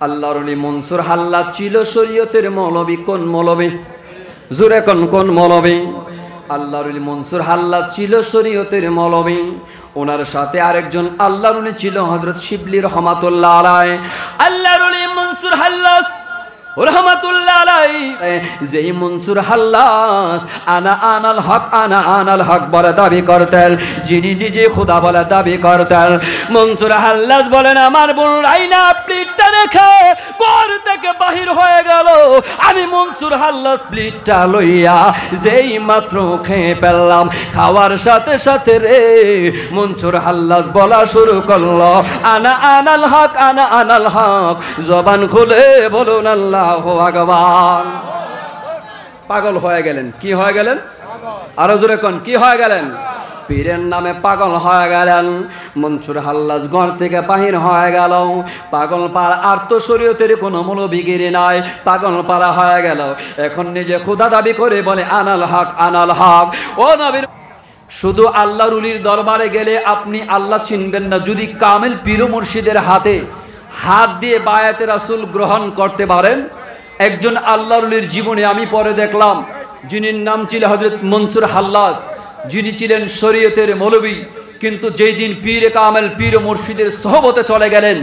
আল্লাহর ওলি মনসুর হাল্লাজ ছিল শরীয়তের মৌলবী। কোন মৌলবী? জোরে কোন মৌলবী? আল্লাহর ওলি মনসুর হাল্লাজ ছিল শরীয়তের মৌলবী। ওনার সাথে আরেকজন আল্লাহর ওলি ছিল হযরত শিবলি রহমাতুল্লাহ আলাইহি। আল্লাহর ওলি মনসুর হাল্লাজ রহমাতুল্লাহ আলাইহি, যেই মনসুর হাল্লাজ আনাল হক বলে দাবি করতেন, যিনি নিজে খোদা বলে দাবি করতেন, মনসুর হাল্লাজ বলেন আমার বোন রাইনা প্লেটটা রেখে ঘর থেকে বাহির হয়ে গেল। আমি মনসুর হাল্লাজ প্লেটটা লইয়া যেই মাত্র খেয়ে ফেললাম, খাওয়ার সাথে সাথে রে মনসুর হাল্লাজ বলা শুরু করলো আনাল হক। জবান খুলে বলুন আল্লাহ ভগবান। পাগল হয়ে গেলেন। কি হয়ে গেলেন? আরো জোরে কোন, কি হয়ে গেলেন? পীরের নামে পাগল হয়ে গেলেন। মনসুর হাল্লাজ ঘর থেকে বাহির হয়ে গেল। পাগল পাড়া, আর তো শরীয়তের কোনো মৌলবীগিরি নাই, পাগল পাড়া হয়ে গেল। এখন নিজে খোদা দাবি করে বলে আনাল হক। ও নবীর, শুধু আল্লাহর ওলির দরবারে গেলে আপনি আল্লাহ চিনবেন না। যদি কামেল পীর মুর্শিদের হাতে হাত দিয়ে বায়াতে রাসূল গ্রহণ করতে পারেন। একজন আল্লাহর ওলির জীবনে আমি পরে দেখলাম, যিনি নাম ছিল হযরত মনসুর হাল্লাজ, যিনি ছিলেন শরীয়তের মৌলবী, কিন্তু যেই দিন পীরে কামেল পীর মুর্শিদের সোহবতে চলে গেলেন,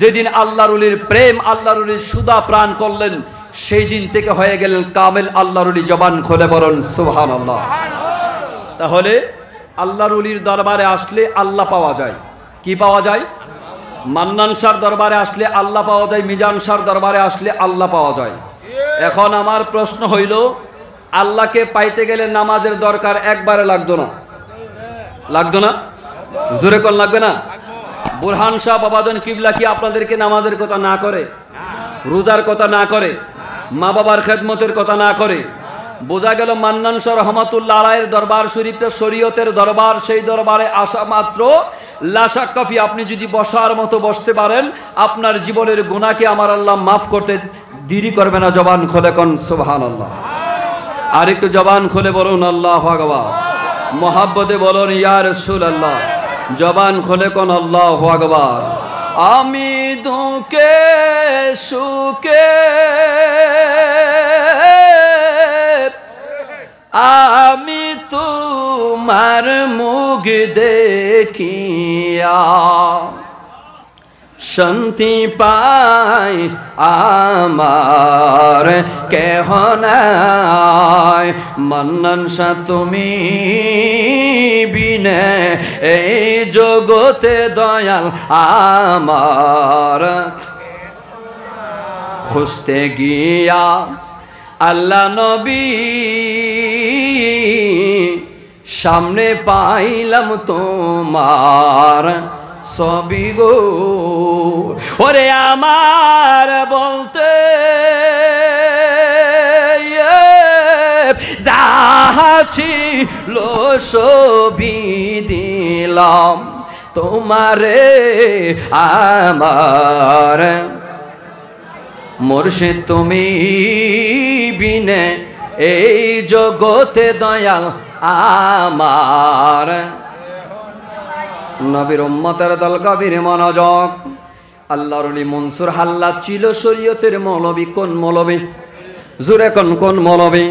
যেদিন আল্লাহর ওলির প্রেম, আল্লাহর ওলির সুদা প্রাণ করলেন, সেই দিন থেকে হয়ে গেলেন কামেল আল্লাহর ওলি। জবান খুলে বলেন সুবহানাল্লাহ। তাহলে আল্লাহর ওলির দরবারে আসলে আল্লাহ পাওয়া যায়। কি পাওয়া যায়? মান্নান শাহর দরবারে আসলে আল্লাহ পাওয়া যায়, মিজান শাহর দরবারে আসলে আল্লাহ পাওয়া যায়। এখন আমার প্রশ্ন হইল, আল্লাহকে পাইতে গেলে নামাজের দরকার একবারে লাগতো না? জোরে কোন লাগবে না? বুরহান শাহ বাবাজন কিবলা কি আপনাদেরকে নামাজের কথা না করে, রোজার কথা না করে, মা বাবার খেদমতের কথা না করে? বোঝা গেল মান্নান শাহ রহমাতুল্লাহ আলাইহির দরবার শরীফটা শরীয়তের দরবার। সেই দরবারে আসা মাত্র লাশাক্কাফি আপনি যদি বসার মতো বসতে পারেন, আপনার জীবনের গুনাহকে আমার আল্লাহ মাফ করতে দেরি করবে না। জবান খুলে কোন সুবহানাল্লাহ। আর একটু জবান খুলে বলুন আল্লাহু আকবার। মোহাব্বতে বলুন ইয়া রাসূলুল্লাহ। জবান খুলে কোন আল্লাহু আকবার। আমি দুঃখে সুখে আমি তোমার মুখ দেখিয়া শান্তি পাই আমার কেহ নাই। মান্নান শাহ তুমি বিনে এই জগতে দয়াল আমার, খুঁজতে গিয়া আল্লাহ নবী সামনে পাইলাম তোমার ছবি গো। ওরে আমার বলতে যাচ্ছি লো ছবি দিলাম তোমারে আমার, মুর্শিদ তুমি বিনে এই জগতে দয়াল আমার। নবীর উম্মতের দল গভীর মনোযোগ। আল্লাহর ওলি মনসুর হাল্লাজ ছিল শরীয়তের মৌলবী। কোন মৌলবী? জোরে কোন মৌলবী?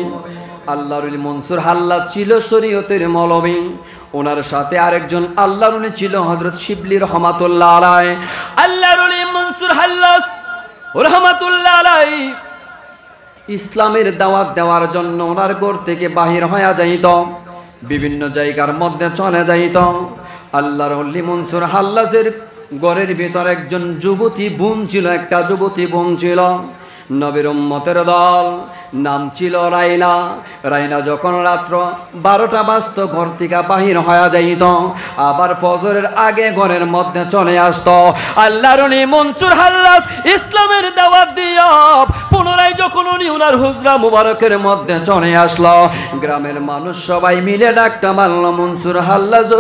আল্লাহর ওলি মনসুর হাল্লাজ ছিল শরীয়তের মৌলবী। ওনার সাথে আরেকজন আল্লাহর ওলি ছিল হযরত শিবলি রহমাতুল্লাহ আলাইহি। আল্লাহর ওলি মনসুর হাল্লাজ রহমাতুল্লাহ আলাইহি ইসলামের দাওয়াত দেওয়ার জন্য ওনার ঘর থেকে বাহির হয়ে যাইত, বিভিন্ন জায়গার মধ্যে চলে যাইত। আল্লাহর ওলি মনসুর হাল্লাজের ঘরের ভিতর একজন যুবতী বোন ছিল, একটা যুবতী বোন ছিল, নবীর উম্মতের দল, নাম ছিল রাইনা। রাইনা যখন রাত্র 12টা বাজত ঘর থেকে বাহির হয়ে যাইত, আবার ফজরের আগে ঘরের মধ্যে চলে আসত। আল্লাহর ওলি মনসুর হাল্লাজ ইসলামের দাওয়াত দিয়া পুনরায় যখন উনি ওনার হুজরা মুবারকের মধ্যে চলে আসলো, গ্রামের মানুষ সবাই মিলে ডাকটা মারল, মনসুর হাল্লাজ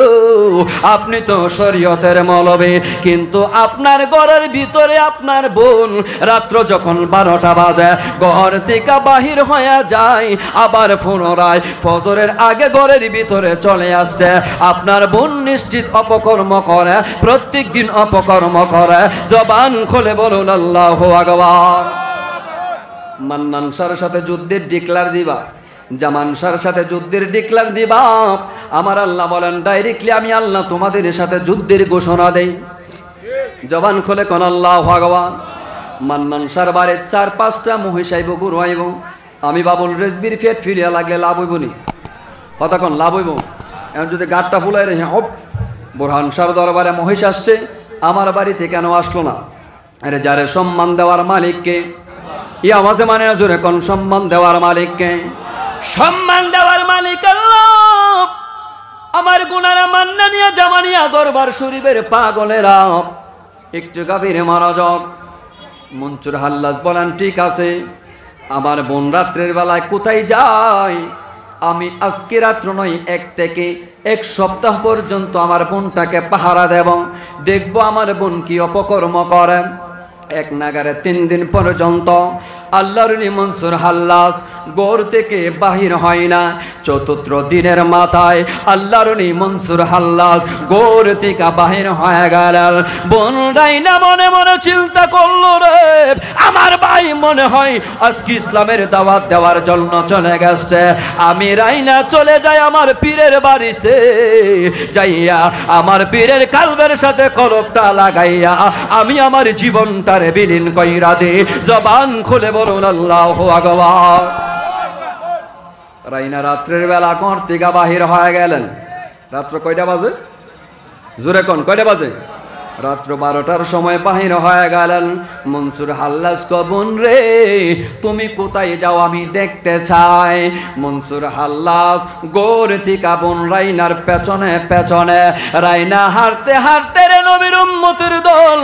আপনি তো শরীয়তের মৌলবী, কিন্তু আপনার ঘরের ভিতরে আপনার বোন রাত্র যখন 12টা বাজে ঘর থেকে বাহির হয়ে যায়, আবার পুনরায় ফজরের আগে ঘরের ভিতরে চলে আসছে। আপনার বোন নিশ্চিত অপকর্ম করে, প্রত্যেক দিন অপকর্ম করে। জবান খুলে বলুন আল্লাহু আকবার। মান্নান শাহর সাথে যুদ্ধের ডিক্লার দিবা, জামান শাহর সাথে যুদ্ধের ডিক্লার দিবা। আমার আল্লাহ বলেন ডাইরেক্টলি আমি আল্লাহ তোমাদের সাথে যুদ্ধের ঘোষণা দেই। জবান খুলে কোন আল্লাহু আকবার। মান্নান শাহর বারে 4-5টা মহিষ আইব, গরু আইব। আমি বাবুল রেজবির পেট ফিরিয়া লাগলে লাভ হইব নি? কতক্ষণ লাভ হইব? এখন যদি গাঁটটা ফুলাই রে হপ, বোরহান শাহর দরবারে মহিষ আসছে, আমার বাড়িতে কেন আসলো না? আরে যারে সম্মান দেওয়ার মালিককে, ই আওয়াজে মানে জোরে কোন সম্মান দেওয়ার মালিককে? সম্মান দেওয়ার মালিক আল্লাহ। আমার গুনারা মান্নানিয়া জামানিয়া দরবার শরীফের পাগলেরা একটু গাভীরে মারা যাক। মনসুর হাল্লাজ বলেন ঠিক আছে, আমার বোন রাত্রের বেলায় কোথায় যায়? আমি আজকে রাত্র নয়, 1 থেকে 1 সপ্তাহ পর্যন্ত আমার বোনটাকে পাহারা দেব, দেখব আমার বোন কি অপকর্ম করে। 1 নাগারে 3 দিন পর্যন্ত আল্লাহর মনসুর হাল্লাজ গোর থেকে বাহির হয় না। 4th দিনের মাথায় আল্লাহর মনসুর হাল্লাজ গোর থেকে বাহির হয়ে গেল। বোন রাইনা মনে মনে চিন্তা করলো, রে আমার ভাই মনে হয় আজকে ইসলামের দাওয়াত দেওয়ার জন্য চলে গেছে। আমি রাইনা চলে যাই আমার পীরের বাড়িতে, যাইয়া আমার পীরের কালবের সাথে কলবটা লাগাইয়া আমি আমার জীবনটারে বিলীন কইরা দে। জবান খুলে বলুন আল্লাহু আকবার। রাইনা রাত্রের বেলা ঘর থেকে বাহির হয়ে গেলেন। রাত্র কয়টা বাজে? জোরে কোন কয়টা বাজে? রাত্র 12টার সময় বাহির হয়ে গেলেন। মনসুর হাল্লাজ কবুন রে তুমি কোথায় যাও আমি দেখতে চাই। মনসুর হাল্লাজ গোর থেকে বোন রাইনার পেছনে পেছনে, রাইনা হাঁটতে হাঁটতে রে নবীর উম্মতের দল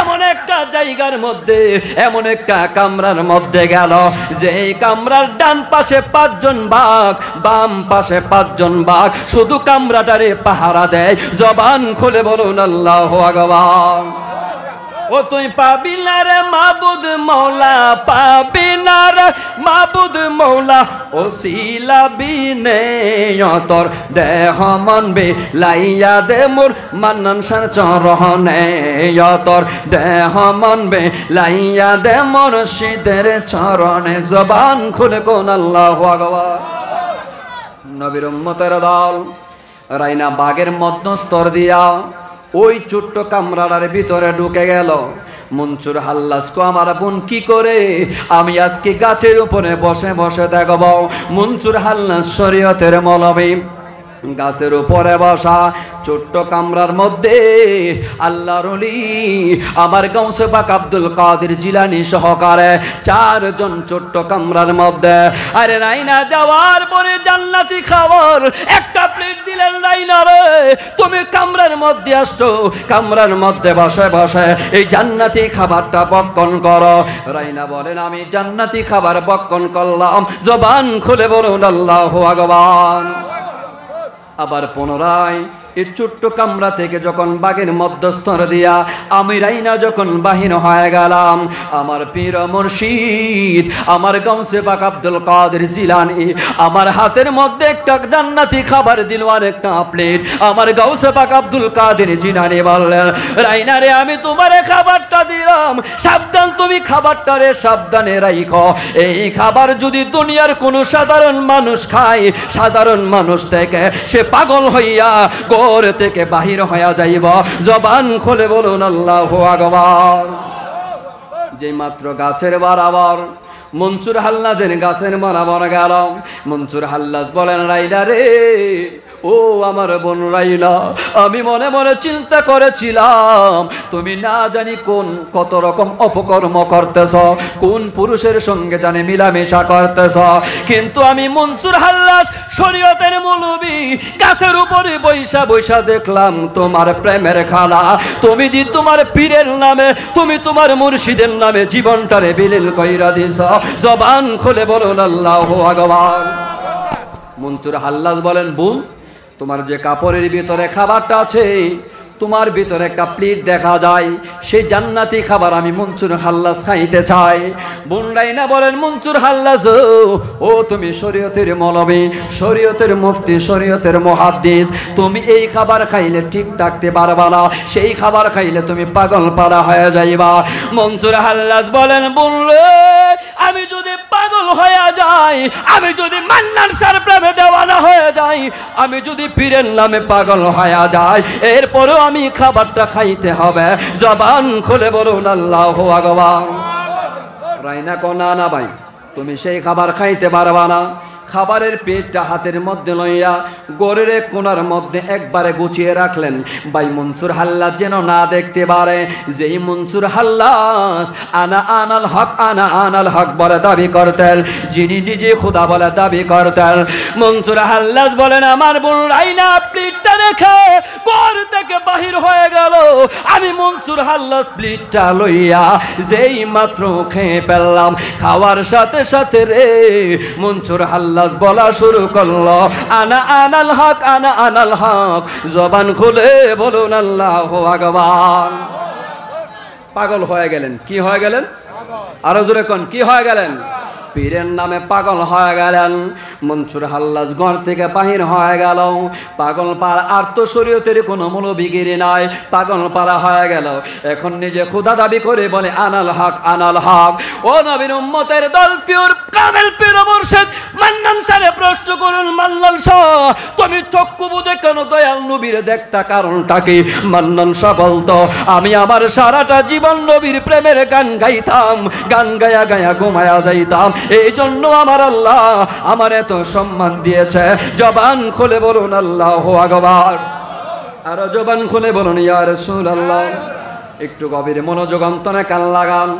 এমন একটা জায়গার মধ্যে, এমন একটা কামরার মধ্যে গেল যে এই কামরার ডান পাশে 5 জন বাঘ, বাম পাশে 5 জন বাঘ শুধু কামরাটারে পাহারা দেয়। জবান খুলে বলুন আল্লাহু আকবার। ও তুই পাবি না রে মাবুদ মৌলা, পাবি না রে মাবুদ মৌলা, ও সিলাবিনে তোর দেহ মন বে লাইয়া দে মোর মান্নান শাহর চরণে, তোর দেহ মন বে লাইয়া দে মোর মুর্শিদের চরণে। জবান খুলে কোন আল্লাহু আকবার। নবীর উম্মতের দল রাইনা বাগের মধ্যস্থর দিয়া ওই ছোট্ট কামরার ভিতরে ঢুকে গেল। মনসুর হাল্লাজ কো আমার বোন কি করে? আমি আজকে গাছের উপরে বসে বসে দেখব। মনসুর হাল্লাজ শরীয়তের মৌলবী, গাছের উপরে বসা ছোট্ট কামরার মধ্যে আল্লাহর ওলি আমার গাউসে পাক আব্দুল কাদের জিলানী সহকারে 4 জন ছোট্ট কামরার মধ্যে। আরে রাইনা যাওয়ার পরে জান্নাতি খাবার একটা প্লেট দিলেন। রাইনা রে তুমি কামরার মধ্যে আসছো, কামরার মধ্যে বসে বসে এই জান্নাতি খাবারটা বক্ষণ করো। রাইনা বলেন আমি জান্নাতি খাবার বক্ষণ করলাম। জবান খুলে বলুন আল্লাহু আকবার। আবার পুনরায় এই ছোট্ট কামরা থেকে যখন বাগের মধ্যস্থর দিয়া আমি রাইনা যখন বাহির হয়ে গেলাম, আমার পীর মুর্শিদ আমার গাউসে পাক আব্দুল কাদের জিলানী আমার হাতের মধ্যে একটা জান্নাতি খাবার দিল, আর একটা প্লেট। আমার গাউসে পাক আব্দুল কাদের জিলানী বললেন রাইনা রে আমি তোমারে খাবারটা দিলাম, সাবধান তুমি খাবারটারে সাবধানে রাখো। এই খাবার যদি দুনিয়ার কোনো সাধারণ মানুষ খায়, সাধারণ মানুষ থেকে সে পাগল হইয়া গোর থেকে বাহির হয়ে যাইব। জবান খুলে বলুন আল্লাহু আকবার। যে মাত্র গাছের বরাবর মনসুর হাল্লাজের গাছের বরাবর গেল, মনসুর হাল্লাজ বলেন রাইনা রে ও আমার বোন রাইনা, আমি মনে মনে চিন্তা করেছিলাম তুমি না জানি কোন কত রকম অপকর্ম করতেছ, কোন পুরুষের সঙ্গে জানি মিলামেশা করতেছ, কিন্তু আমি মনসুর হাল্লাজ শরীয়তের মৌলবী গাছের উপরে বৈশা বৈশা দেখলাম তোমার প্রেমের খেলা। তুমি দি তোমার পীরের নামে, তুমি তোমার মুর্শিদের নামে জীবনটারে বিলীন কইরা দিছ। জবান খুলে বলুন আল্লাহু আকবার। মনসুর হাল্লাজ বলেন বোন তোমার যে কাপড়ের ভিতরে খাবারটা আছে তোমার ভিতরে একটা প্লেট দেখা যায়, সেই জান্নাতি খাবার আমি মনসুর হাল্লাস খাইতে চাই। বোন রাইনা বলেন, মনসুর হাল্লাস ও তুমি শরীয়তের মৌলবী, শরীয়তের মুফতি, শরীয়তের মুহাদ্দিস, তুমি এই খাবার খাইলে ঠিক থাকতে পারবা না, সেই খাবার খাইলে তুমি পাগল পারা হয়ে যাইবা। মনসুর হাল্লাস বলেন, বোন রে, আমি যদি পাগল হয়ে যাই, আমি যদি মান্নান শাহর প্রেমে দেওয়ানা হয়ে যাই, আমি যদি পীরের নামে পাগল হয়ে যাই, এরপরেও আমি খাবারটা খাইতে হবে। জবান খুলে বলুন আল্লাহু আকবার। রাইনা কো না না ভাই, তুমি সেই খাবার খাইতে পারবা না। খাবারের পেটটা হাতের মধ্যে লইয়া গোরের কোনার মধ্যে একবারে গুছিয়ে রাখলেন। ভাই মনসুর হাল্লাস যেন না দেখতে পারে যেই মনসুর হাল্লাস আনা আনাল হক, আনা আনাল হক বলে দাবি করতেন, যিনি নিজে খোদা বলে দাবি করতেন। মনসুর হাল্লাস বলেন, আমার বোন রাইনা প্লেটটা রেখে ঘর থেকে বাহির হয়ে গেল। আমি মনসুর হাল্লাস প্লেটটা লইয়া যেই মাত্র খেয়ে ফেললাম, খাওয়ার সাথে সাথে রে মনসুর হাল্লাস বলা শুরু করলো, আনা আনাল হক, আনা আনাল হক। জবান খুলে বলুন আল্লাহু আকবার। পাগল হয়ে গেলেন। কি হয়ে গেলেন? আরো জোরে কোন, কি হয়ে গেলেন? পীরের নামে পাগল হয়ে গেলেন। মনসুর হাল্লাস ঘর থেকে বাহির হয়ে গেল। পাগল পাড়া, আর তো শরীয়তের কোনো মৌলবীগিরি নাই, পাগল পাড়া হয়ে গেল। এখন নিজে খোদা দাবি করে বলে আনাল হক, আনাল হক। ও নবীর উম্মতের দল, পিওর কামেল পীর মুর্শিদ মান্নান শাহরে প্রশ্ন করুন, মান্নান শাহ তুমি চক্ষু বুঝে কেন দয়াল নবীর দেখতা, কারণটা কি? মান্নান শাহ বলতো, আমি আমার সারাটা জীবন নবীর প্রেমের গান গাইতাম, গান গায়া গায়া ঘুমায়া যাইতাম, এই জন্য আমার আল্লাহ আমার এত সম্মান দিয়েছে। জবান খুলে বলুন আল্লাহু আকবার। আর জবান খুলে বলুন ইয়া রাসূলুল্লাহ। একটু গভীর মনোযোগ অন্তরে কান লাগান।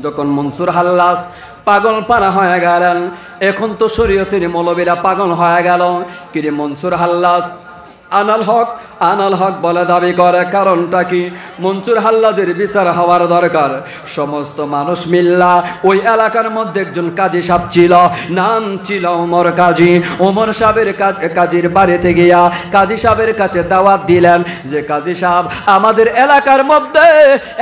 যখন মনসুর হাল্লাস পাগল পারা হয়ে গেলেন, এখন তো শরীয়তের মৌলবীরা পাগল হয়ে গেল। কিরে মনসুর হাল্লাস আনাল হক, আনাল হক বলে দাবি করে, কারণটা কি? মনসুর হাল্লাজের বিচার হওয়ার দরকার। সমস্ত মানুষ মিল্লা ওই এলাকার মধ্যে একজন কাজী সাহেব ছিল, নাম ছিল ওমর কাজী। ওমর সাহেবের কাজীর বাড়িতে গিয়া কাজী সাহেবের কাছে দাওয়াত দিলেন যে, কাজী সাহেব আমাদের এলাকার মধ্যে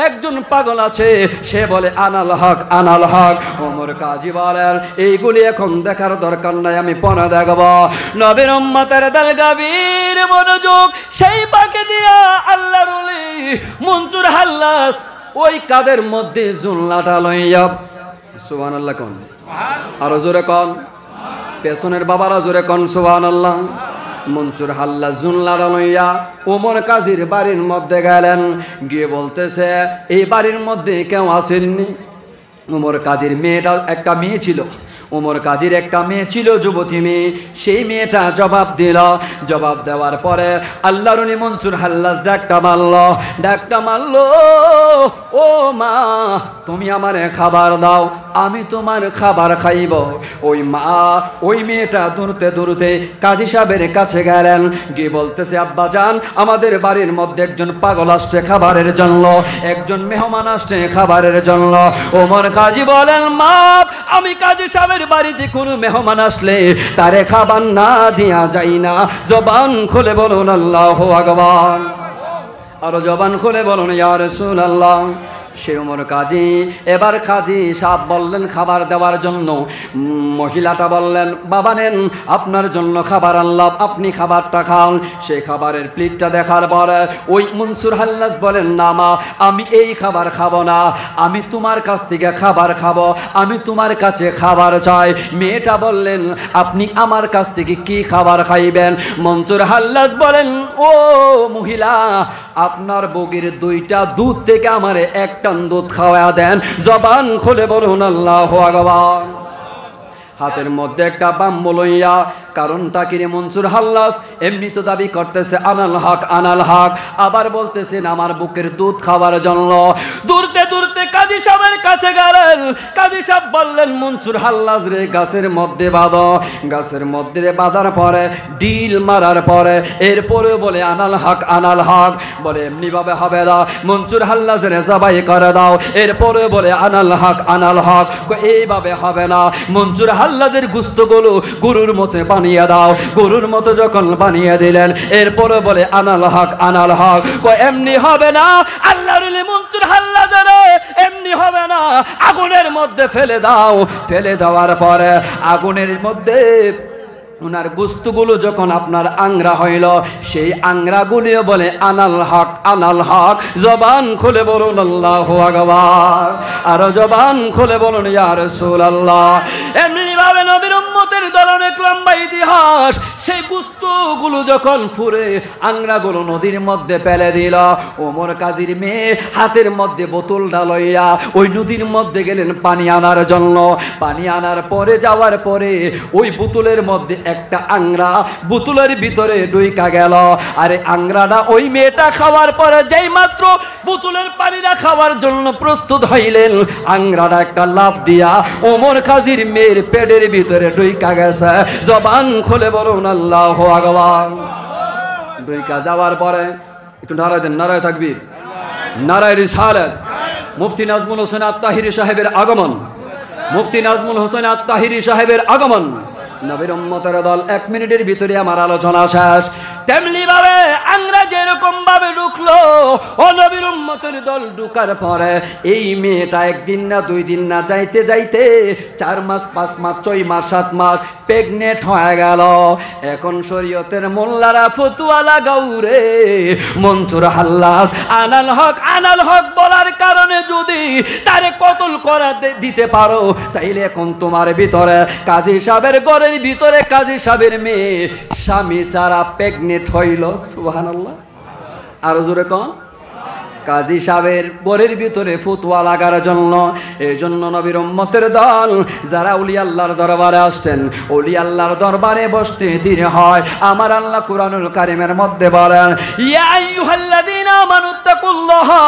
একজন পাগল আছে, সে বলে আনাল হক, আনাল হক। ওমর কাজী বলেন, এইগুলি এখন দেখার দরকার নাই, আমি পরে দেখব। নবীর উম্মতের দল গভীর মনোযোগ, সেই পাকে দিয়া আল্লাহর ওলি মনসুর হাল্লাস ওই কাদের মধ্যে জুনলাটা লইয়া, সুবহানাল্লাহ কোন, আরো জোরে কোন, পেছনের বাবারা জোরে কোন সুবহানাল্লাহ। মনসুর হাল্লাস জুনলাটা লইয়া ওমর কাজীর বাড়ির মধ্যে গেলেন। গিয়ে বলতেছে, এই বাড়ির মধ্যে কেউ আসেননি? ওমর কাজীর মেয়েটা, একটা মেয়ে ছিল, ওমর কাজীর একটা মেয়ে ছিল, যুবতী মেয়ে। সেই মেয়েটা জবাব দিল। জবাব দেওয়ার পরে আল্লাহর ওলি মনসুর হাল্লাস ডাকটা মারলো, ও মা তুমি আমারে খাবার দাও, আমি তোমার খাবার খাইব। ওই মা, ওই মেয়েটা দূরতে দূরতে কাজী সাহেবের কাছে গেলেন। গিয়ে বলতেছে, আব্বা জান আমাদের বাড়ির মধ্যে একজন পাগল আসছে খাবারের জন্য, একজন মেহমান আসছে খাবারের জন্য। ওমর কাজী বলেন, মা আমি কাজী সাহেবের বাড়িতে কোনো মেহমান আসলে তারে খাবার না দিয়া যাই না। জবান খুলে বলুন আল্লাহু আকবার। আরো জবান খুলে বলুন ইয়া রাসূলুল্লাহ। সে ওমর কাজী, এবার কাজী সাহেব বললেন খাবার দেওয়ার জন্য। মহিলাটা বললেন, বাবা নেন আপনার জন্য খাবার আনলাম, আপনি খাবারটা খান। সেই খাবারের প্লেটটা দেখার পরে ওই মনসুর হাল্লাস বলেন, না মা আমি এই খাবার খাবো না, আমি তোমার কাছ থেকে খাবার খাবো, আমি তোমার কাছে খাবার চাই। মেয়েটা বললেন, আপনি আমার কাছ থেকে কি খাবার খাইবেন? মনসুর হাল্লাস বলেন, ও মহিলা আপনার বগির দুইটা দুধ থেকে আমারে একটা দুধ খাওয়া দেন। জবান খুলে বলুন আল্লাহু আকবার। হাতের মধ্যে একটা বাম্বু লইয়া, কারণটা কিরে মনসুর হাল্লাস এমনি তো দাবি করতেছে আনাল হক, আনাল হক, আবার বলতেছেন আমার বুকের দুধ খাওয়ার জন্য। দূরতে দূরতে কাজী সাহেবের কাছে গেলেন। কাজী সাহেব বললেন, মনসুর হাল্লাস রে গাছের মধ্যে বাঁধো। গাছের মধ্যে বাঁধার পরে ডিল মারার পরে এরপরে বলে আনাল হক, আনাল হক। বলে এমনি ভাবে হবে না, মনসুর হাল্লাস রে জবাই করে দাও। এরপরে বলে আনাল হক, আনাল হক। এইভাবে হবে না। মনসুর হাল্লাদের গুস্তগুলো গরুর মতো বানিয়ে দাও। গরুর মতো যখন বানিয়ে দিলেন, এরপরে বলে আনাল হক আনাল হক। এমনি হবে না আল্লাহর মনসুর হাল্লাদের, এমনি হবে না, আগুনের মধ্যে ফেলে দাও। ফেলে দেওয়ার পরে আগুনের মধ্যে ওনার গুস্তগুলো যখন আপনার আংরা হইল, সেই আংরাগুলিও বলে আনাল হক আনাল হক। জবান খুলে বলুন আল্লাহু আকবার, আর জবান খুলে বলুন ইয়া রাসূলুল্লাহ। এমনি ভাবে নবীর উম্মতের দল অনেক লম্বা ইতিহাস। সেই গুস্তগুলো যখন ফুরে আংরাগুলো নদীর মধ্যে ফেলে দিল, ওমর কাজীর মেয়ে হাতের মধ্যে বোতলটা লইয়া ওই নদীর মধ্যে গেলেন পানি আনার জন্য। পানি আনার পরে যাওয়ার পরে ওই বোতলের মধ্যে একটা আংরা বোতলের ভিতরে ঢুইকা গেল। আরে আংরাটা ওই মেয়েটা খাওয়ার পরে যেই মাত্র বোতলের পানিটা খাওয়ার জন্য প্রস্তুত হইলেন, আংরাটা একটা লাফ দিয়া ওমর কাজীর মেয়ের পেটের ভিতরে ঢুইকা গেছে। জবান খুলে বলুন আল্লাহু আকবার। ঢুইকা যাওয়ার পরে একটু নারায় দেন, নারায় তাকবীর, নারায় রিসালাত। মুফতি নাজমুল হোসেন আত-তাহিরি সাহেবের আগমন, মুফতি নাজমুল হোসেন আত-তাহিরি সাহেবের আগমন। নবীর উম্মতের দল 1 মিনিটের ভিতরে আমার আলোচনা শেষ। তেমনি ভাবে আংরা যেরকম ভাবে ঢুকলো, ও নবীর উম্মতের দল ঢুকার পরে এই মেয়েটা 1 দিন না 2 দিন না যাইতে যাইতে 4 মাস 5 মাস 6 মাস 7 মাস প্রেগনেন্ট হয়ে গেল। এখন শরীয়তের মোল্লারা ফতুয়া লাগাও রে মনসুর হাল্লাস আনাল হক বলার কারণে যদি তারে কতল করা দিতে পারো, তাইলে এখন তোমার ভিতরে কাজী সাহেবের ঘরের ভিতরে কাজী সাহেবের মেয়ে স্বামী ছাড়া প্রেগনেন্ট হইল। সুবহানাল্লাহ, আরো জোরে কন। কাজী সাহেবের ঘরের ভিতরে ফতোয়া লাগার জন্য, এই জন্য নবীর উম্মতের দল যারা ওলি আল্লাহর দরবারে আসতেন, ওলি আল্লাহর দরবারে বসতে দেরি হয়। আমার আল্লাহ কুরআনুল কারীমের মধ্যে বলেন, ইয়া আইয়ুহাল্লাযীনা আমানুত্তাকুল্লাহা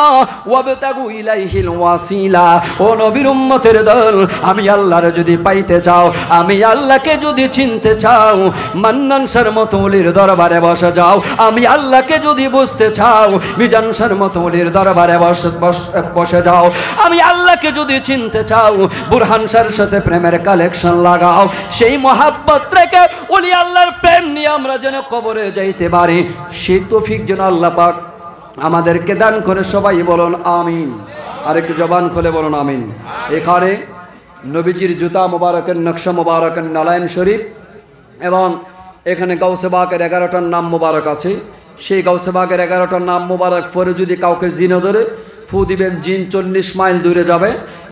ওয়াবতাগু ইলাইহিল ওয়াসিলা। ও নবীর উম্মতের দল, আমি আল্লাহর যদি পাইতে চাও, আমি আল্লাহকে যদি চিনতে চাও, মান্নান শাহর মতো ওলির দরবারে বসে যাও। আমি আল্লাহকে যদি বুঝতে চাও, মিজান শাহর মতো ওলির দরবারে বসে যাও। আমি আল্লাহকে যদি চিনতে চাও, বুরহান শাহর সাথে প্রেমের কালেকশন লাগাও। সেই মহাব্বত রেখে ওলি আল্লাহর প্রেম নিয়ে আমরা যেন কবরে যাইতে পারি, সেই তৌফিক যেন আল্লাহ পাক আমাদেরকে দান করে। সবাই বলুন আমিন। আর একটু জবান খুলে বলুন আমিন। এখানে নবীজির জুতা মুবারকের নকশা মুবারকের নালায়েন শরীফ এবং এখানে গাউসে বাকের 11টার নাম মুবারক আছে। সেই গাউসে বাকের 11টার নাম মুবারক পরে যদি কাউকে জিনে ধরে ফু দিবেন, জিন 40 মাইল দূরে যাবে।